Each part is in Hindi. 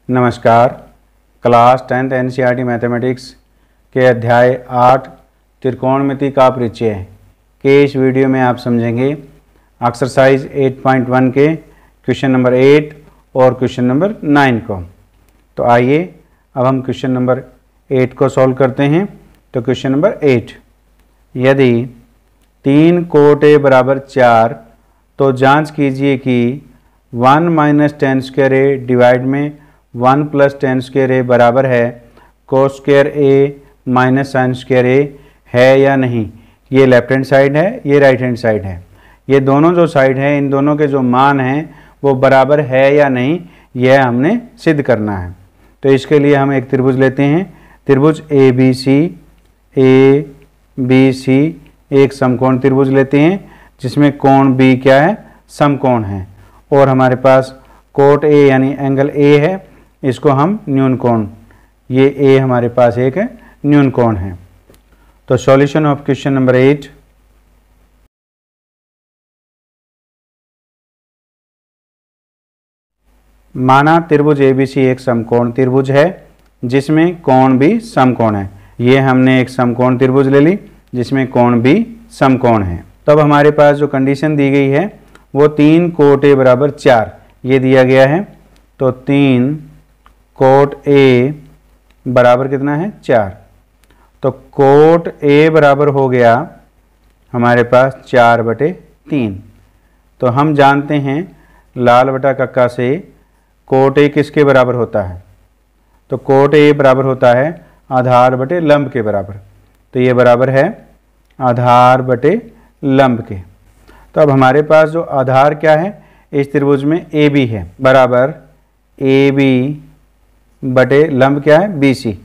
नमस्कार। क्लास 10th NCERT मैथमेटिक्स के अध्याय 8 त्रिकोणमिति का परिचय के इस वीडियो में आप समझेंगे एक्सरसाइज 8.1 के क्वेश्चन नंबर 8 और क्वेश्चन नंबर 9 को। तो आइए अब हम क्वेश्चन नंबर 8 को सॉल्व करते हैं। तो क्वेश्चन नंबर 8, यदि 3 कोट ए बराबर 4 तो जांच कीजिए कि 1 माइनस 10 स्क्वायर ए डिवाइड में 1 प्लस 10 स्क्वायर ए बराबर है कोस स्क्वायर ए माइनस साइन स्क्वायर ए है या नहीं। ये लेफ्ट हैंड साइड है, ये राइट हैंड साइड है। ये दोनों जो साइड है, इन दोनों के जो मान हैं वो बराबर है या नहीं, यह हमने सिद्ध करना है। तो इसके लिए हम एक त्रिभुज लेते हैं, त्रिभुज ए बी सी एक समकोण त्रिभुज लेते हैं जिसमें कोण बी क्या है, समकोण है, और हमारे पास कोट ए यानी एंगल ए है, इसको हम न्यून कोण, ये ए हमारे पास एक है न्यून कोण है। तो सॉल्यूशन ऑफ क्वेश्चन नंबर 8, माना त्रिभुज एबीसी एक समकोण त्रिभुज है जिसमें कोण भी समकोण है। ये हमने एक समकोण त्रिभुज ले ली जिसमें कोण भी समकोण है। तब हमारे पास जो कंडीशन दी गई है वो 3 कोट ए बराबर 4 ये दिया गया है। तो 3 कोट ए बराबर कितना है, 4। तो कोट ए बराबर हो गया हमारे पास 4/3। तो हम जानते हैं लाल बटा कक्का से कोट ए किसके बराबर होता है। तो कोट ए बराबर होता है आधार बटे लंब के बराबर। तो ये बराबर है आधार बटे लंब के। तो अब हमारे पास जो आधार क्या है इस त्रिभुज में ए बी है, बराबर ए बी बटे लंब क्या है, बी सी,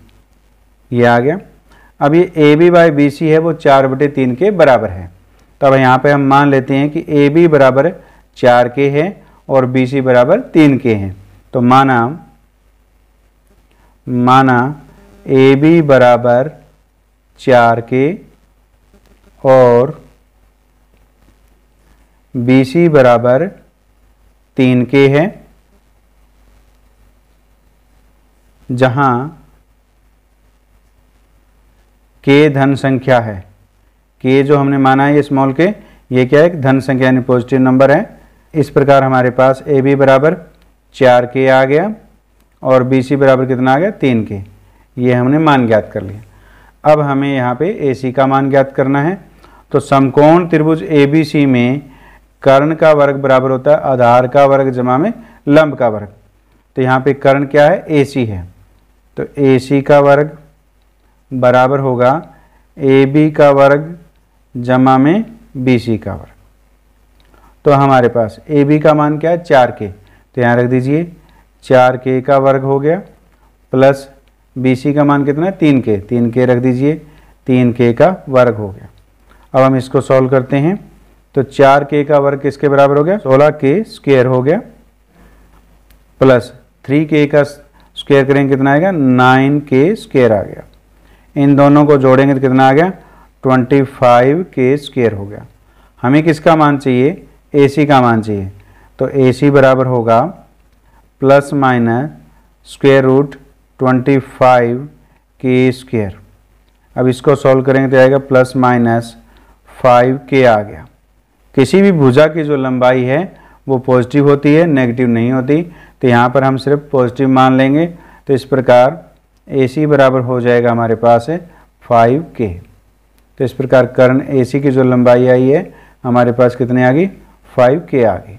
ये आ गया। अब ये A B by B C है वो 4/3 के बराबर है। तो अब यहाँ पे हम मान लेते हैं कि ए बी बराबर 4 के है और बी सी बराबर 3 के हैं। तो माना ए बी बराबर 4 के और बी सी बराबर 3 के है, जहां के धन संख्या है। के जो हमने माना है ये स्मॉल के, ये क्या है, धन संख्या यानी पॉजिटिव नंबर है। इस प्रकार हमारे पास ए बी बराबर 4 के आ गया और बी सी बराबर कितना आ गया, 3 के। ये हमने मान ज्ञात कर लिया। अब हमें यहाँ पे ए सी का मान ज्ञात करना है। तो समकोण त्रिभुज ए बी सी में कर्ण का वर्ग बराबर होता है आधार का वर्ग जमा में लंब का वर्ग। तो यहाँ पे कर्ण क्या है, ए सी है। तो ए सी का वर्ग बराबर होगा ए बी का वर्ग जमा में बी सी का वर्ग। तो हमारे पास ए बी का मान क्या है, 4 के। तो यहाँ रख दीजिए 4 के का वर्ग हो गया, प्लस बी सी का मान कितना है, 3 के। 3 के रख दीजिए, 3 के का वर्ग हो गया। अब हम इसको सॉल्व करते हैं। तो 4 के का वर्ग किसके बराबर हो गया, 16 के स्क्वायर हो गया, प्लस 3 के का स्क्वायर करेंगे कितना आएगा, 9 के स्क्वायर आ गया। इन दोनों को जोड़ेंगे तो कितना आ गया, 25 के स्क्वायर हो गया। हमें किसका मान चाहिए, ए सी का मान चाहिए। तो ए सी बराबर होगा प्लस माइनस स्क्वायर रूट 25 के स्क्वायर। अब इसको सॉल्व करेंगे तो आएगा प्लस माइनस 5 के आ गया। किसी भी भुजा की जो लंबाई है वो पॉजिटिव होती है, नेगेटिव नहीं होती। तो यहाँ पर हम सिर्फ पॉजिटिव मान लेंगे। तो इस प्रकार ए सी बराबर हो जाएगा हमारे पास है 5 के। तो इस प्रकार कर्ण ए सी की जो लंबाई आई है हमारे पास कितने आ गई, 5 के आ गई।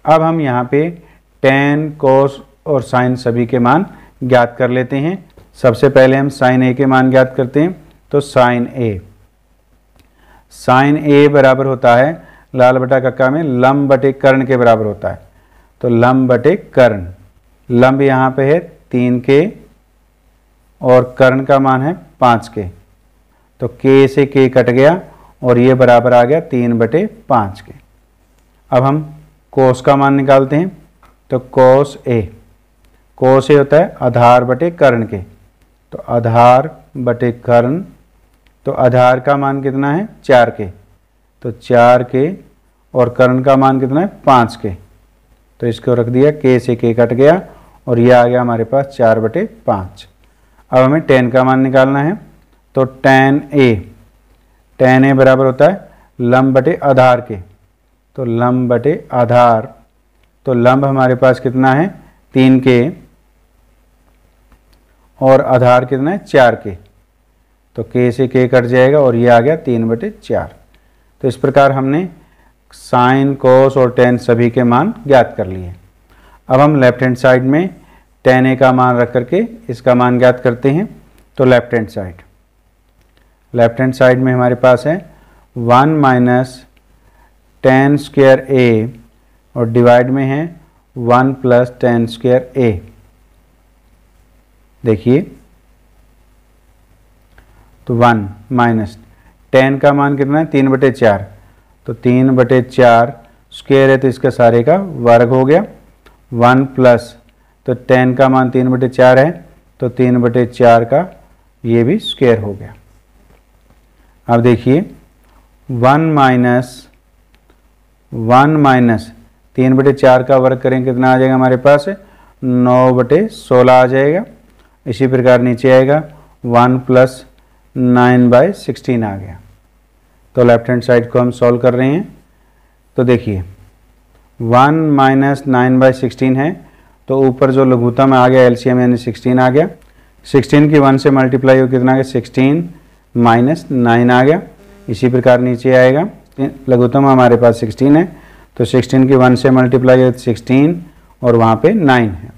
अब हम यहाँ पे tan, cos और sin सभी के मान ज्ञात कर लेते हैं। सबसे पहले हम sin a के मान ज्ञात करते हैं। तो sin a बराबर होता है लाल बटा कक्का में लंब बटे कर्ण के बराबर होता है। तो लंब बटे कर्ण, लंब यहाँ पे है 3 के और कर्ण का मान है 5 के। तो के से के कट गया और ये बराबर आ गया 3/5 के। अब हम कोस का मान निकालते हैं। तो कोस ए होता है आधार बटे कर्ण के। तो आधार बटे कर्ण, तो आधार का मान कितना है, 4 के। तो 4 के और कर्ण का मान कितना है, 5 के। तो इसको रख दिया, के से के कट गया और ये आ गया हमारे पास 4/5। अब हमें tan का मान निकालना है, तो tan a बराबर होता है लंब बटे आधार के, तो लंब बटे आधार, तो लंब हमारे पास कितना है 3k और आधार कितना है 4k, तो k से k कट जाएगा और ये आ गया 3/4। तो इस प्रकार हमने साइन, कोस और tan सभी के मान ज्ञात कर लिए। अब हम लेफ्ट हैंड साइड में tan a का मान रख करके इसका मान ज्ञात करते हैं। तो लेफ्ट हैंड साइड में हमारे पास है 1 माइनस tan स्क्वायर a और डिवाइड में है 1 प्लस tan स्क्वायर a। देखिए तो 1 माइनस tan का मान कितना है 3/4, तो 3/4 स्क्वायर है तो इसका सारे का वर्ग हो गया, 1 प्लस तो tan का मान 3/4 है तो 3/4 का ये भी स्क्वायर हो गया। अब देखिए 1 माइनस 3/4 का वर्ग करें कितना आ जाएगा हमारे पास 9/16 आ जाएगा। इसी प्रकार नीचे आएगा 1 प्लस 9/16 आ गया। तो लेफ्ट हैंड साइड को हम सॉल्व कर रहे हैं। तो देखिए 1 माइनस 9/16 है, तो ऊपर जो लघुत्तम आ गया एलसीएम यानी 16 आ गया। 16 की 1 से मल्टीप्लाई हो कितना आ गया 16 माइनस 9 आ गया। इसी प्रकार नीचे आएगा लघुत्तम हमारे पास 16 है, तो 16 की 1 से मल्टीप्लाई हो 16 और वहाँ पे 9 है।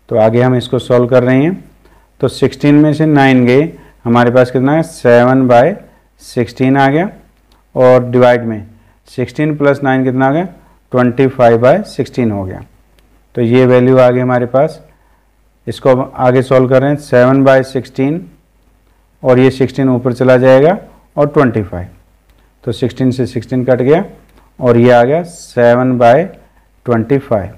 तो आगे हम इसको सॉल्व कर रहे हैं। तो 16 में से 9 गए, हमारे पास कितना है 7/16 आ गया और डिवाइड में 16 प्लस 9 कितना आ गया 25/16 हो गया। तो ये वैल्यू आ गई हमारे पास। इसको हम आगे सॉल्व कर रहे हैं 7/16 और ये 16 ऊपर चला जाएगा और 25, तो 16 से 16 कट गया और ये आ गया 7/25।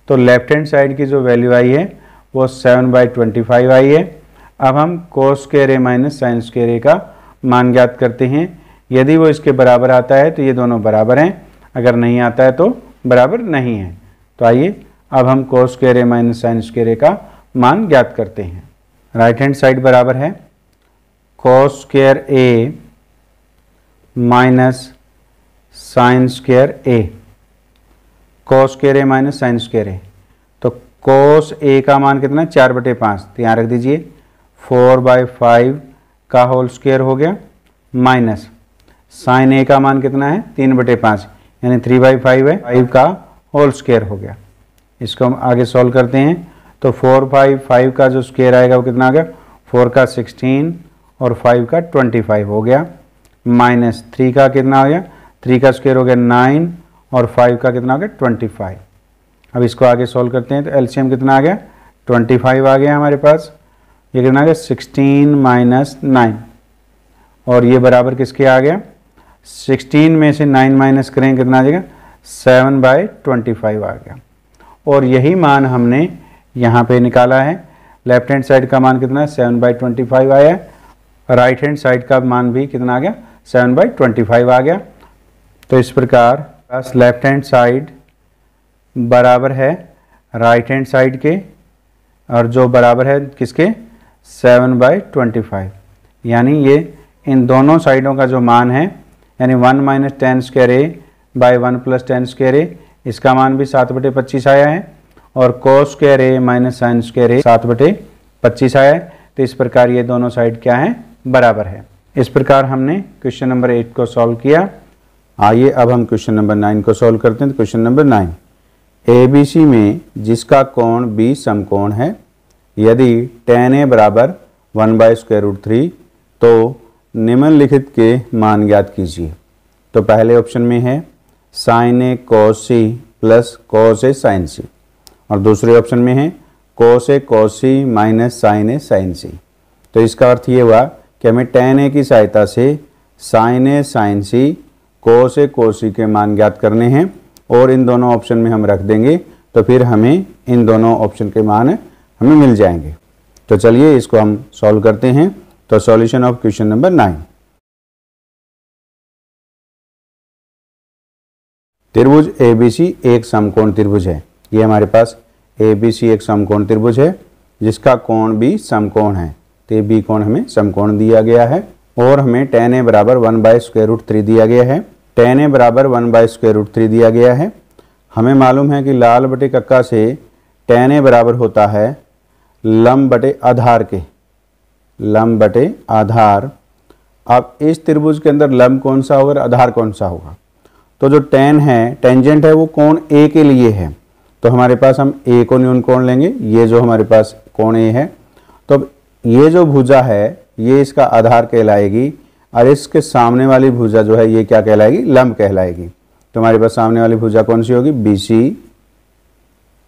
तो लेफ्ट हैंड साइड की जो वैल्यू आई है वो 7/25 आई है। अब हम cos square a minus sine square a का मान ज्ञात करते हैं। यदि वो इसके बराबर आता है तो ये दोनों बराबर हैं, अगर नहीं आता है तो बराबर नहीं है। तो आइए अब हम cos square a minus sine square a का मान ज्ञात करते हैं। राइट हैंड साइड बराबर है cos square a minus sine square a, cos square a minus sine square a। तो कोस a का मान कितना है 4/5, तो यहाँ रख दीजिए 4/5 का होल स्क्वायर हो गया, माइनस साइन a का मान कितना है 3/5 यानी 3/5 है, 5 का होल स्क्वायर हो गया। इसको हम आगे सॉल्व करते हैं। तो 4/5 का जो स्क्वायर आएगा वो कितना आ गया 4 का 16 और 5 का 25 हो गया, माइनस 3 का कितना आ गया 3 का स्क्वायर हो गया 9 और 5 का कितना आ गया 25। अब इसको आगे सॉल्व करते हैं। तो एलसीएम कितना आ गया 25 आ गया हमारे पास। ये कितना आ गया 16 माइनस 9 और ये बराबर किसके आ गया 16 में से 9 माइनस करें कितना आ जाएगा 7/25 आ गया। और यही मान हमने यहाँ पे निकाला है। लेफ्ट हैंड साइड का मान कितना है 7/25 आया है, राइट हैंड साइड का मान भी कितना आ गया 7/25 आ गया। तो इस प्रकार लेफ्ट हैंड साइड बराबर है राइट हैंड साइड के, और जो बराबर है किसके 7/25, यानी ये इन दोनों साइडों का जो मान है यानी 1 minus tan square a by 1 plus tan square a, इसका मान भी 7/25 आया है और cos square a minus sine square a 7/25 आया है। तो इस प्रकार ये दोनों साइड क्या है बराबर है। इस प्रकार हमने क्वेश्चन नंबर 8 को सॉल्व किया। आइए अब हम क्वेश्चन नंबर 9 को सॉल्व करते हैं। तो क्वेश्चन नंबर 9, ABC में जिसका कोण B समकोण है, यदि tan A बराबर 1/√3 तो निम्नलिखित के मान ज्ञात कीजिए। तो पहले ऑप्शन में है sine A cos C plus cos A sin C, और दूसरे ऑप्शन में है cos A cos C minus sin A sin C। तो इसका अर्थ ये हुआ कि हमें tan A की सहायता से sin A sin C cos A cos C के मान ज्ञात करने हैं और इन दोनों ऑप्शन में हम रख देंगे, तो फिर हमें इन दोनों ऑप्शन के मान हमें मिल जाएंगे। तो चलिए इसको हम सॉल्व करते हैं। तो सॉल्यूशन ऑफ क्वेश्चन नंबर 9, त्रिभुज ABC एक समकोण त्रिभुज है। ये हमारे पास ए बी सी एक समकोण त्रिभुज है जिसका कोण भी समकोण है, तो ये बी कोण हमें समकोण दिया गया है। और हमें tan a बराबर 1/√3 दिया गया है। tan a बराबर 1/√3 दिया गया है। हमें मालूम है कि लाल बटे कक्का से tan a बराबर होता है लंब बटे आधार के, लंब बटे आधार। अब इस त्रिभुज के अंदर लंब कौन सा होगा, आधार कौन सा होगा, तो जो tan है, टेंजेंट है, वो कोण a के लिए है, तो हमारे पास हम a को न्यून कोण लेंगे। ये जो हमारे पास कोण a है, तो ये जो भुजा है ये इसका आधार कहलाएगी और इसके सामने वाली भुजा जो है ये क्या कहलाएगी, लंब कहलाएगी। तो हमारे पास सामने वाली भुजा कौन सी होगी, BC,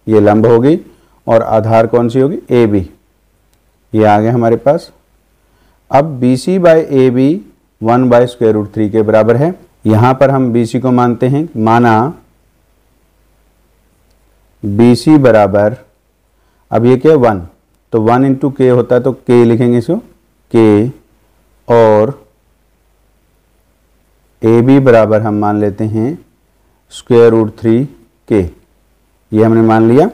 ये लंब होगी, और आधार कौन सी होगी, AB, ये आ गया हमारे पास। अब BC/AB 1/√3 के बराबर है। यहाँ पर हम BC को मानते हैं, माना BC बराबर, अब ये क्या 1, तो 1 × K होता है, तो K लिखेंगे इसको, K, और AB बराबर हम मान लेते हैं √3K, ये हमने मान लिया,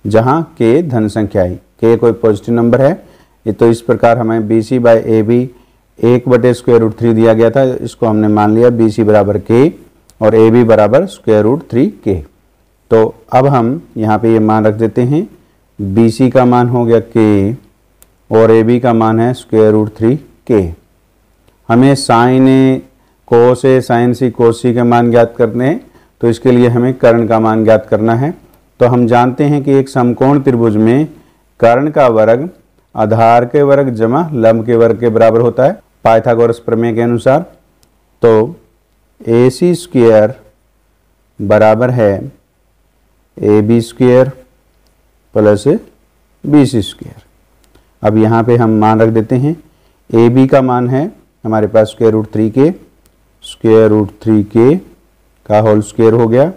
जहाँ K धन संख्या है, K कोई पॉजिटिव नंबर है। ये तो इस प्रकार हमें BC/AB 1/√3 दिया गया था, इसको हमने मान लिया BC बराबर K और AB बराबर √3K। तो अब हम यहाँ पे ये मान रख देते हैं, BC का मान हो गया K और AB का मान है √3K। हमें sin A, cos A, sin C, cos C के मान ज्ञात करने हैं, तो इसके लिए हमें कर्ण का मान ज्ञात करना है। तो हम जानते हैं कि एक समकोण त्रिभुज में कर्ण का वर्ग आधार के वर्ग जमा लंब के वर्ग के बराबर होता है, पाइथागोरस प्रमेय के अनुसार। तो AC² बराबर है AB² प्लस BC²। अब यहाँ पे हम मान रख देते हैं, AB का मान है हमारे पास √3K, √3K का होल स्क्वायर हो गया,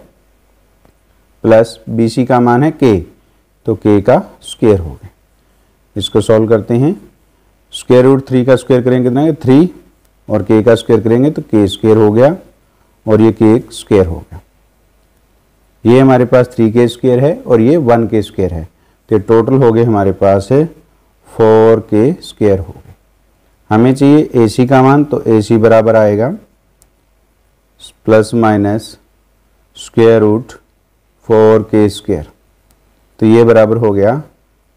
प्लस BC का मान है K, तो K का स्क्वायर हो गया। इसको सॉल्व करते हैं, √3 का स्क्वायर करेंगे कितना है 3, और K का स्क्वायर करेंगे तो K² हो गया, और ये K² हो गया। ये हमारे पास 3K² है और ये 1K² है, तो टोटल हो गए हमारे पास है 4K² हो गए। हमें चाहिए AC का मान, तो AC बराबर आएगा ± √4K², तो ये बराबर हो गया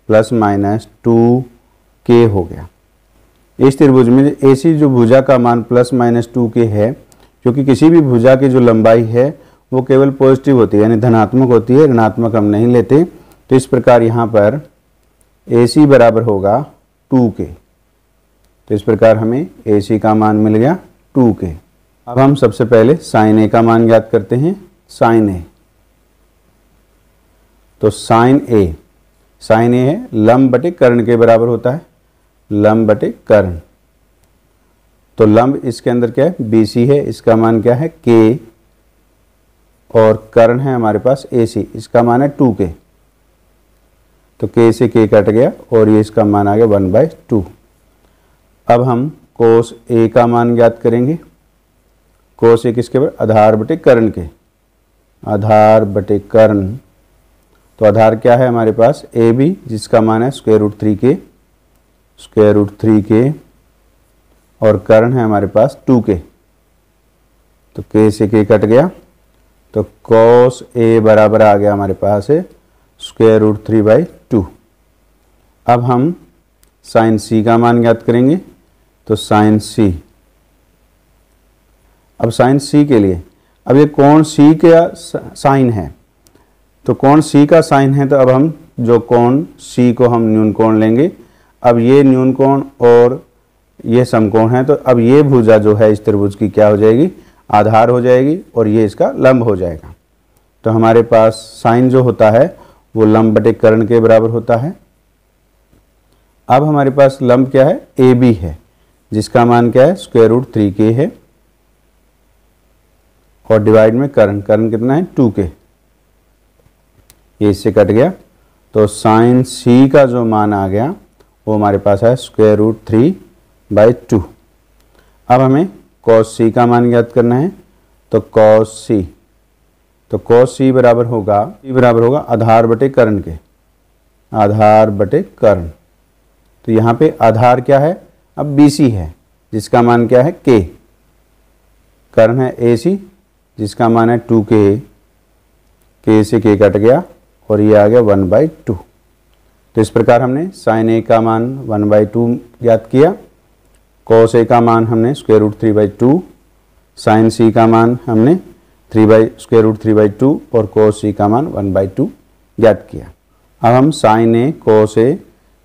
±2K हो गया। इस त्रिभुज में AC जो भुजा का मान ±2K है, क्योंकि किसी भी भुजा की जो लंबाई है वो केवल पॉजिटिव होती है, यानी धनात्मक होती है, ऋणात्मक हम नहीं लेते। तो इस प्रकार यहाँ पर AC बराबर होगा 2K, तो इस प्रकार हमें AC का मान मिल गया 2K। अब हम सबसे पहले sin A का मान ज्ञात करते हैं, sin A। तो sin A है लंब बटे कर्ण के बराबर होता है, लंब बटे कर्ण। तो लंब इसके अंदर क्या है, BC है, इसका मान क्या है K, और कर्ण है हमारे पास AC, इसका मान है 2K। तो K से K कट गया और ये इसका मान आ गया 1/2। अब हम cos A का मान ज्ञात करेंगे। cos A किसके बराबर, आधार बटे कर्ण के, आधार बटे कर्ण। तो आधार क्या है हमारे पास AB, जिसका मान है √3K, √3K, और कर्ण है हमारे पास 2K। तो K से K कट गया, तो cos A बराबर आ गया हमारे पास है √3/2। अब हम sin C का मान ज्ञात करेंगे। तो sin C, अब sin C के लिए, अब ये कोण C का साइन है, तो कोण C का साइन है, तो अब हम जो कोण C को हम न्यून कोण लेंगे। अब ये न्यून कोण और ये समकोण है, तो अब ये भुजा जो है इस त्रिभुज की क्या हो जाएगी, आधार हो जाएगी, और ये इसका लंब हो जाएगा। तो हमारे पास साइन जो होता है वो लंब बटे कर्ण के बराबर होता है। अब हमारे पास लंब क्या है, AB है, जिसका मान क्या है √3K है, और डिवाइड में कर्ण, कर्ण कितना है 2K, ये इससे कट गया। तो sin C का जो मान आ गया वो हमारे पास है √3/2। अब हमें cos C का मान ज्ञात करना है। तो cos C, तो cos c बराबर होगा आधार बटे कर्ण के, आधार बटे कर्ण। तो यहाँ पे आधार क्या है, अब BC है जिसका मान क्या है k, कर्ण है AC जिसका मान है 2k, k से k कट गया और ये आ गया 1/2। तो इस प्रकार हमने sin a का मान 1/2 ज्ञात किया, cos a का मान हमने √3/2, sin c का मान हमने √3/2 और cos c का मान 1/2 ज्ञात किया। अब हम sin a, cos a,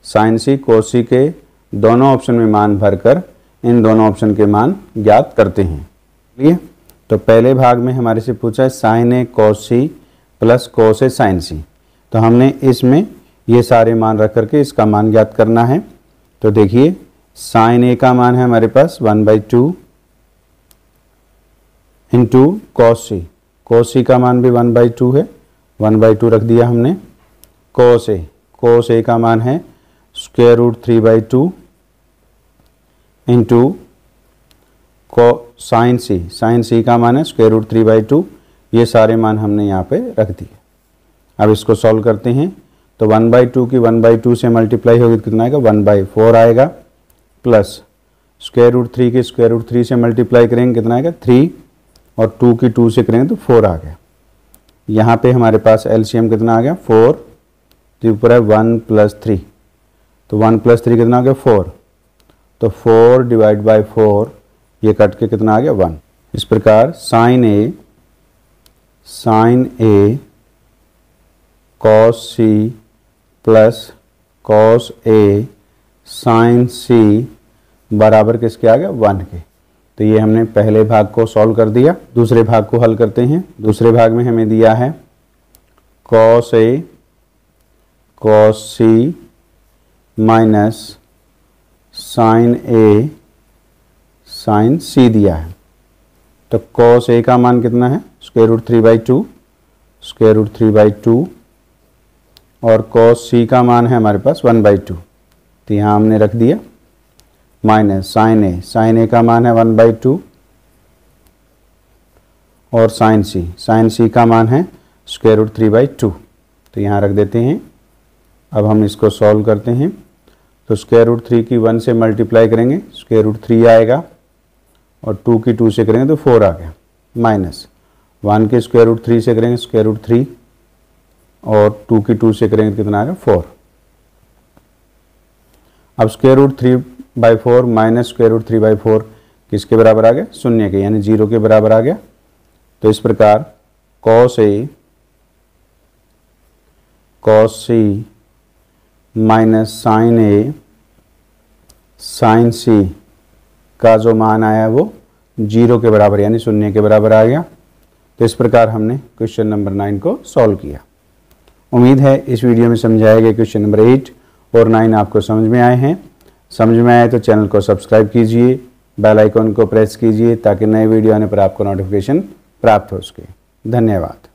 sin c, cos c के दोनों ऑप्शन में मान भरकर इन दोनों ऑप्शन के मान ज्ञात करते हैं। चलिए, तो पहले भाग में हमारे से पूछा है sin a cos c plus cos a sin c। तो हमने इसमें ये सारे मान रख करके इसका मान ज्ञात करना है। तो देखिए sin a का मान है हमारे पास 1/2 इंटू cos c का मान भी 1/2 है, 1/2 रख दिया हमने। cos a का मान है √3/2 इंटू sin c का मान है √3/2। ये सारे मान हमने यहाँ पे रख दिए। अब इसको सॉल्व करते हैं तो 1/2 की 1/2 से मल्टीप्लाई होगी तो कितना आएगा 1/4 आएगा, प्लस √3 की √3 से मल्टीप्लाई करेंगे कितना आएगा 3, और 2 की 2 से करेंगे तो 4 आ गया। यहाँ पे हमारे पास LCM कितना आ गया 4, जो ऊपर है 1 + 3, तो 1 + 3 कितना आ गया 4, तो 4 / 4 ये कट के कितना आ गया 1। इस प्रकार sin a cos c plus cos a sin c बराबर किसके आ गया 1 के। तो ये हमने पहले भाग को सॉल्व कर दिया। दूसरे भाग को हल करते हैं। दूसरे भाग में हमें दिया है cos a cos c minus sin a sin c दिया है। तो cos a का मान कितना है √3/2 और cos c का मान है हमारे पास 1/2। तो यहाँ हमने रख दिया माइनस sin a का मान है 1/2 और sin c का मान है √3/2। तो यहाँ रख देते हैं। अब हम इसको सॉल्व करते हैं तो √3 की 1 से मल्टीप्लाई करेंगे √3 आएगा, और 2 की 2 से करेंगे तो 4 आ गया, माइनस 1 के √3 से करेंगे √3 और 2 की 2 से करेंगे तो कितना आ गया 4। अब √3/4 माइनस √3/4 किसके बराबर आ गया 0 के, यानी 0 के बराबर आ गया। तो इस प्रकार cos c minus sin a sin c का जो मान आया वो 0 के बराबर यानी 0 के बराबर आ गया। तो इस प्रकार हमने क्वेश्चन नंबर 9 को सॉल्व किया। उम्मीद है इस वीडियो में समझाए गए क्वेश्चन नंबर 8 और 9 आपको समझ में आए हैं। समझ में आए तो चैनल को सब्सक्राइब कीजिए, बेल आइकन को प्रेस कीजिए ताकि नए वीडियो आने पर आपको नोटिफिकेशन प्राप्त हो सके। धन्यवाद।